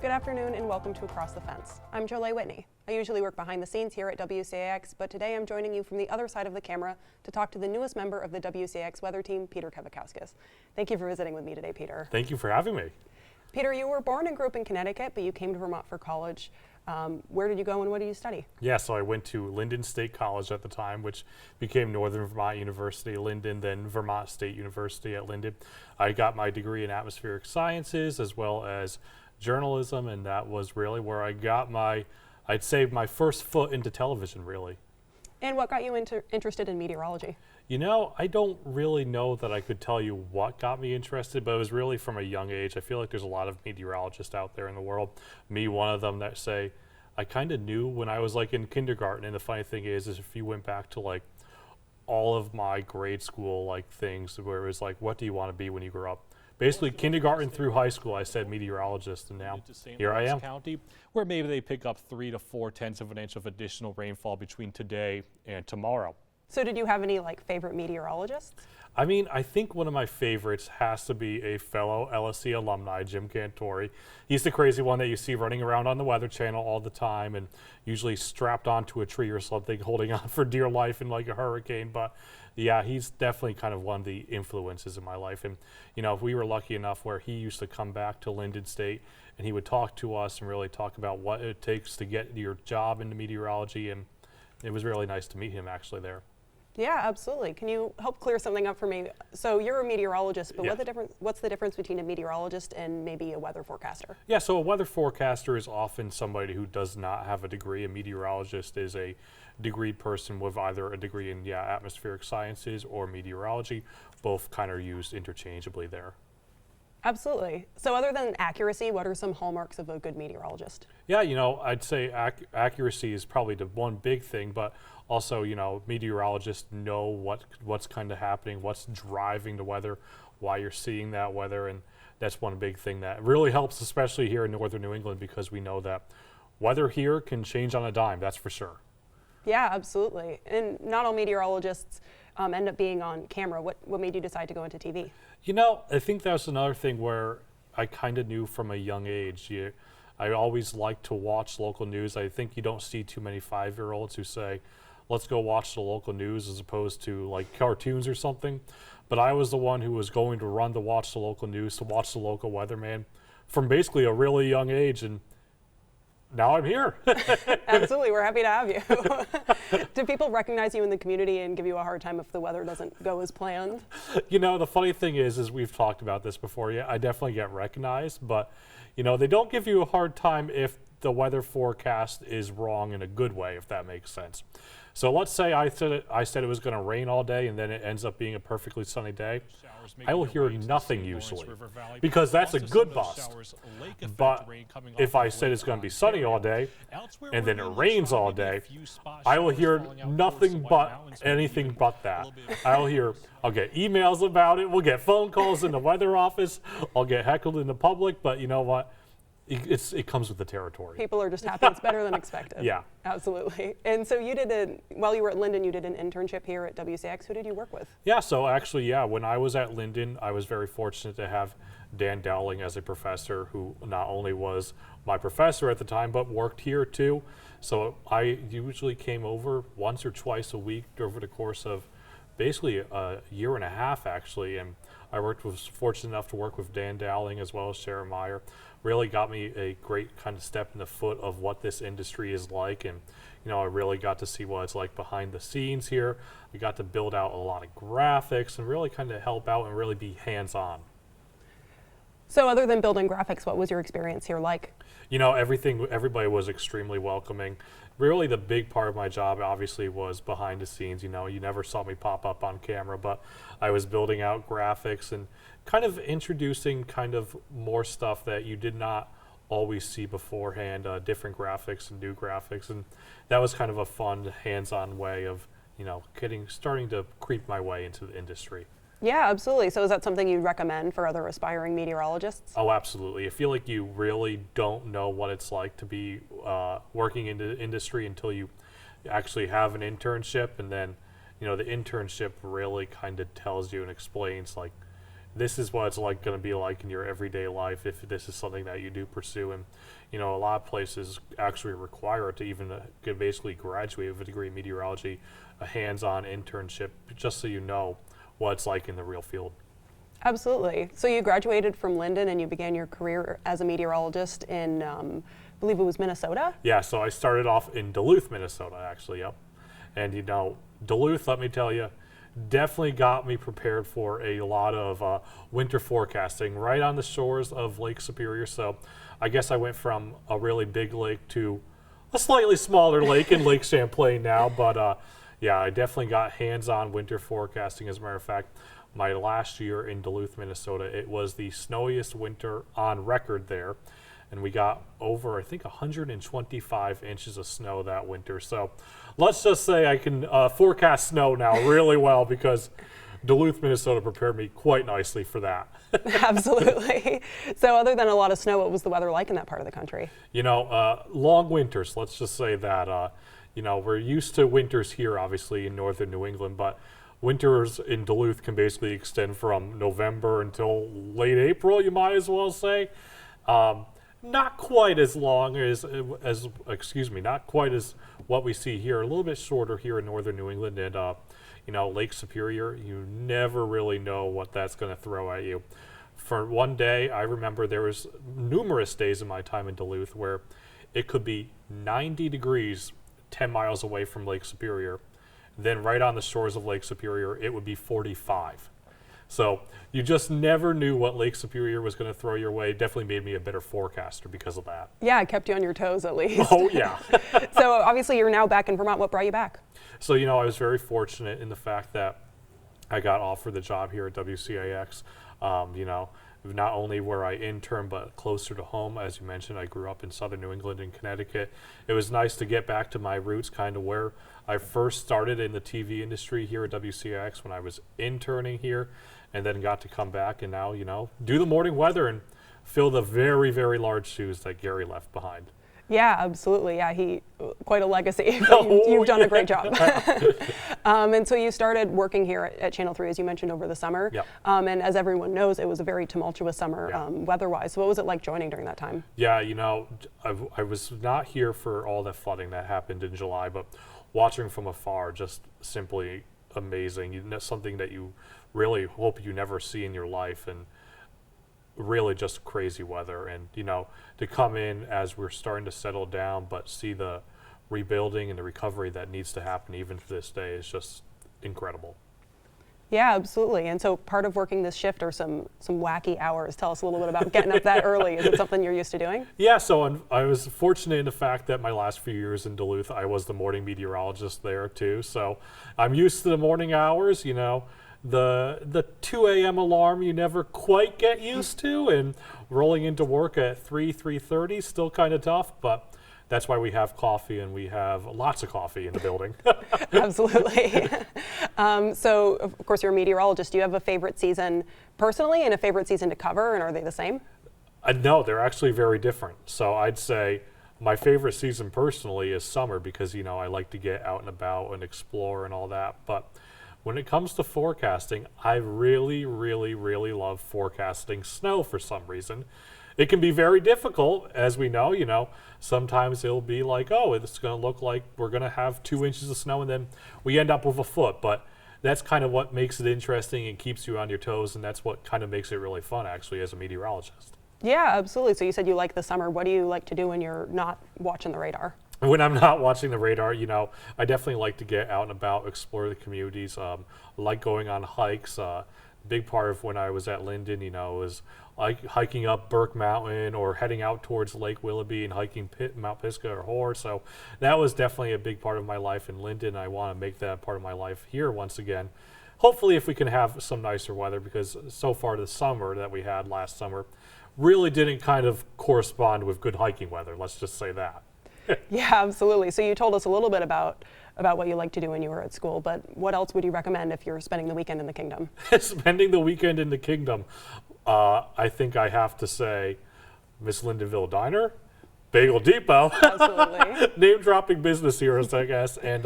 Good afternoon and welcome to Across the Fence. I'm Jolie Whitney. I usually work behind the scenes here at WCAX, but today I'm joining you from the other side of the camera to talk to the newest member of the WCAX weather team, Pete Kvietkauskas. Thank you for visiting with me today, Peter. Thank you for having me. Peter, you were born and grew up in Connecticut, but you came to Vermont for college. Where did you go and what did you study? Yeah, so I went to Linden State College at the time, which became Northern Vermont University, Linden, then Vermont State University at Linden. I got my degree in atmospheric sciences as well as journalism, and that was really where I got I'd say my first foot into television, really. And what got you interested in meteorology? You know, I don't really know that I could tell you what got me interested, but it was really from a young age. I feel like there's a lot of meteorologists out there in the world. Me, one of them, that say, I kind of knew when I was like in kindergarten, and the funny thing is if you went back to like all of my grade school like things where it was like, what do you want to be when you grow up? Basically, kindergarten through high school, I said meteorologist, and now here I am. County, where maybe they pick up 3 to 4 tenths of an inch of additional rainfall between today and tomorrow. So did you have any favorite meteorologists? I mean, I think one of my favorites has to be a fellow LSC alumni, Jim Cantori. He's the crazy one that you see running around on the Weather Channel all the time and usually strapped onto a tree or something, holding on for dear life in like a hurricane. But yeah, he's definitely kind of one of the influences in my life. And, you know, we were lucky enough where he used to come back to Linden State and he would talk to us and really talk about what it takes to get your job into meteorology. And it was really nice to meet him actually there. Yeah, absolutely. Can you help clear something up for me? So you're a meteorologist, but Yeah. what's the difference between a meteorologist and maybe a weather forecaster? Yeah, so a weather forecaster is often somebody who does not have a degree. A meteorologist is a degreed person with either a degree in atmospheric sciences or meteorology. Both kind of used interchangeably there. Absolutely. So other than accuracy, what are some hallmarks of a good meteorologist? Yeah, you know, I'd say accuracy is probably the one big thing, but also, you know, meteorologists know what's kind of happening, what's driving the weather, why you're seeing that weather, and that's one big thing that really helps, especially here in northern New England, because we know that weather here can change on a dime, that's for sure. Yeah, absolutely. And not all meteorologists end up being on camera. What made you decide to go into TV? You know, I think that's another thing where I kind of knew from a young age. I always liked to watch local news. I think you don't see too many 5-year-olds who say, let's go watch the local news as opposed to like cartoons or something. But I was the one who was going to run to watch the local news, to watch the local weatherman from basically a really young age. And now I'm here. Absolutely, we're happy to have you. Do people recognize you in the community and give you a hard time if the weather doesn't go as planned? You know, the funny thing is we've talked about this before. Yeah, I definitely get recognized, but you know, they don't give you a hard time if the weather forecast is wrong in a good way, if that makes sense. So let's say I said it was going to rain all day and then it ends up being a perfectly sunny day. I will hear nothing usually because that's a good bust. But if I said it's going to be sunny all day and then it rains all day, I will hear nothing but anything but that. I'll get emails about it. We'll get phone calls in the weather office. I'll get heckled in the public, but you know what? It comes with the territory. People are just happy it's better than expected. Yeah. Absolutely. And so while you were at Linden, you did an internship here at WCAX. Who did you work with? Yeah, so actually, when I was at Linden, I was very fortunate to have Dan Dowling as a professor who not only was my professor at the time, but worked here too. So I usually came over once or twice a week over the course of basically a year and a half actually. And I was fortunate enough to work with Dan Dowling as well as Sharon Meyer. Really got me a great kind of step in the foot of what this industry is like. And, you know, I really got to see what it's like behind the scenes here. We got to build out a lot of graphics and really kind of help out and really be hands-on. So other than building graphics, what was your experience here like? You know, everybody was extremely welcoming. Really the big part of my job obviously was behind the scenes. You know, you never saw me pop up on camera, but I was building out graphics and kind of introducing kind of more stuff that you did not always see beforehand, different graphics and new graphics. And that was kind of a fun hands-on way of, you know, starting to creep my way into the industry. Yeah, absolutely. So is that something you'd recommend for other aspiring meteorologists? Oh, absolutely. I feel like you really don't know what it's like to be working in the industry until you actually have an internship, and then, you know, the internship really kind of tells you and explains like this is what it's like going to be like in your everyday life if this is something that you do pursue. And you know, a lot of places actually require it to even could basically graduate with a degree in meteorology, a hands-on internship, just so you know what it's like in the real field. Absolutely. So you graduated from Linden and you began your career as a meteorologist in, I believe it was Minnesota? Yeah, so I started off in Duluth, Minnesota, actually, yep. And you know, Duluth, let me tell you, definitely got me prepared for a lot of winter forecasting right on the shores of Lake Superior. So I guess I went from a really big lake to a slightly smaller lake in Lake Champlain now. But yeah, I definitely got hands-on winter forecasting. As a matter of fact, my last year in Duluth, Minnesota, it was the snowiest winter on record there. And we got over, I think, 125 inches of snow that winter. So let's just say I can forecast snow now really well, because Duluth, Minnesota prepared me quite nicely for that. Absolutely. So other than a lot of snow, what was the weather like in that part of the country? You know, long winters, let's just say that. You know, we're used to winters here, obviously, in northern New England, but winters in Duluth can basically extend from November until late April, you might as well say. Not quite as long as not quite as what we see here. A little bit shorter here in northern New England, and you know, Lake Superior, you never really know what that's going to throw at you. For one day, I remember there was numerous days in my time in Duluth where it could be 90 degrees 10 miles away from Lake Superior. Then right on the shores of Lake Superior, it would be 45. So you just never knew what Lake Superior was going to throw your way. Definitely made me a better forecaster because of that. Yeah, it kept you on your toes at least. Oh, yeah. So obviously you're now back in Vermont. What brought you back? So, you know, I was very fortunate in the fact that I got offered the job here at WCAX. You know, not only where I interned, but closer to home. As you mentioned, I grew up in southern New England in Connecticut. It was nice to get back to my roots, kind of where I first started in the TV industry here at WCAX when I was interning here, and then got to come back and now, you know, do the morning weather and fill the very, very large shoes that Gary left behind. Yeah, absolutely. Yeah, he quite a legacy. But you've done a great job. And so you started working here at Channel 3, as you mentioned, over the summer. Yep. And as everyone knows, it was a very tumultuous summer Yeah. weather-wise. So what was it like joining during that time? Yeah, you know, I was not here for all the flooding that happened in July, but watching from afar, just simply amazing. You know, something that you really hope you never see in your life, and really just crazy weather. And you know, to come in as we're starting to settle down, but see the rebuilding and the recovery that needs to happen even to this day is just incredible. Yeah, absolutely. And so part of working this shift are some wacky hours. Tell us a little bit about getting up that early. Is it something you're used to doing? Yeah, so I was fortunate in the fact that my last few years in Duluth, I was the morning meteorologist there too. So I'm used to the morning hours. You know, the 2 a.m. alarm you never quite get used to, and rolling into work at 3:30 still kind of tough, but that's why we have coffee, and we have lots of coffee in the building. Absolutely. So, of course, you're a meteorologist. Do you have a favorite season personally and a favorite season to cover, and are they the same? No, they're actually very different. So I'd say my favorite season personally is summer, because, you know, I like to get out and about and explore and all that. But when it comes to forecasting, I really, really, really love forecasting snow for some reason. It can be very difficult, as we know. You know, sometimes it'll be like, oh, it's going to look like we're going to have 2 inches of snow, and then we end up with a foot. But that's kind of what makes it interesting and keeps you on your toes, and that's what kind of makes it really fun, actually, as a meteorologist. Yeah, absolutely. So you said you like the summer. What do you like to do when you're not watching the radar? When I'm not watching the radar, you know, I definitely like to get out and about, explore the communities. I like going on hikes. Big part of when I was at Linden, you know, was like hiking up Burke Mountain or heading out towards Lake Willoughby and hiking Mount Pisgah or Hoare. So that was definitely a big part of my life in Linden. I want to make that part of my life here once again. Hopefully, if we can have some nicer weather, because so far the summer that we had last summer really didn't kind of correspond with good hiking weather. Let's just say that. Yeah, absolutely. So you told us a little bit about what you like to do when you were at school, but what else would you recommend if you're spending the weekend in the kingdom? Spending the weekend in the kingdom, I think I have to say Miss Lindenville Diner, Bagel Depot. Absolutely. Name dropping business heroes, I guess, and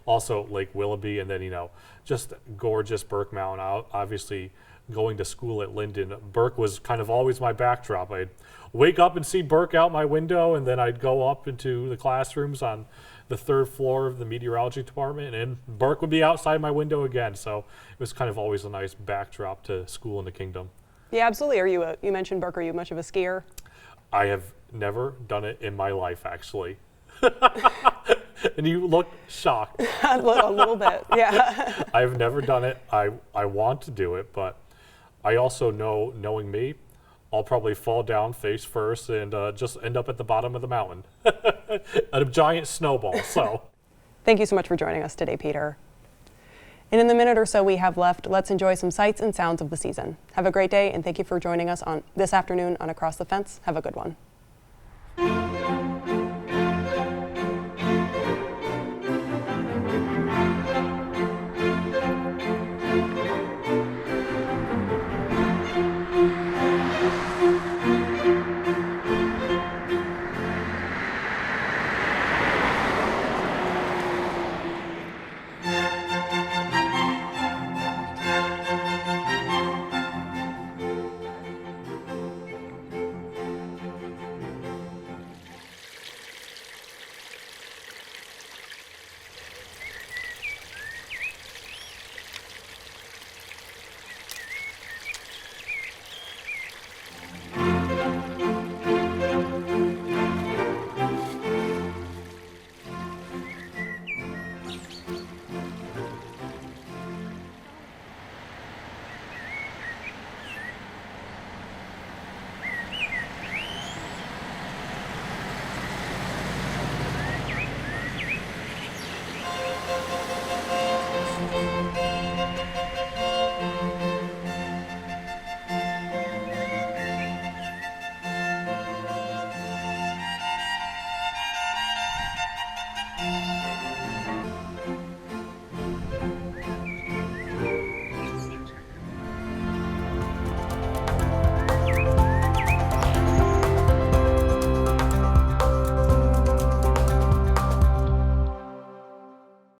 also Lake Willoughby, and then, you know, just gorgeous Burke Mountain. Obviously, going to school at Linden, Burke was kind of always my backdrop. I'd wake up and see Burke out my window, and then I'd go up into the classrooms on the 3rd floor of the meteorology department, and Burke would be outside my window again. So it was kind of always a nice backdrop to school in the kingdom. Yeah, absolutely. You mentioned Burke, are you much of a skier? I have never done it in my life, actually. And you look shocked. A little bit, yeah. I've never done it. I want to do it, but I also know, knowing me, I'll probably fall down face first and just end up at the bottom of the mountain. A giant snowball, so. Thank you so much for joining us today, Peter. And in the minute or so we have left, let's enjoy some sights and sounds of the season. Have a great day, and thank you for joining us on this afternoon on Across the Fence. Have a good one.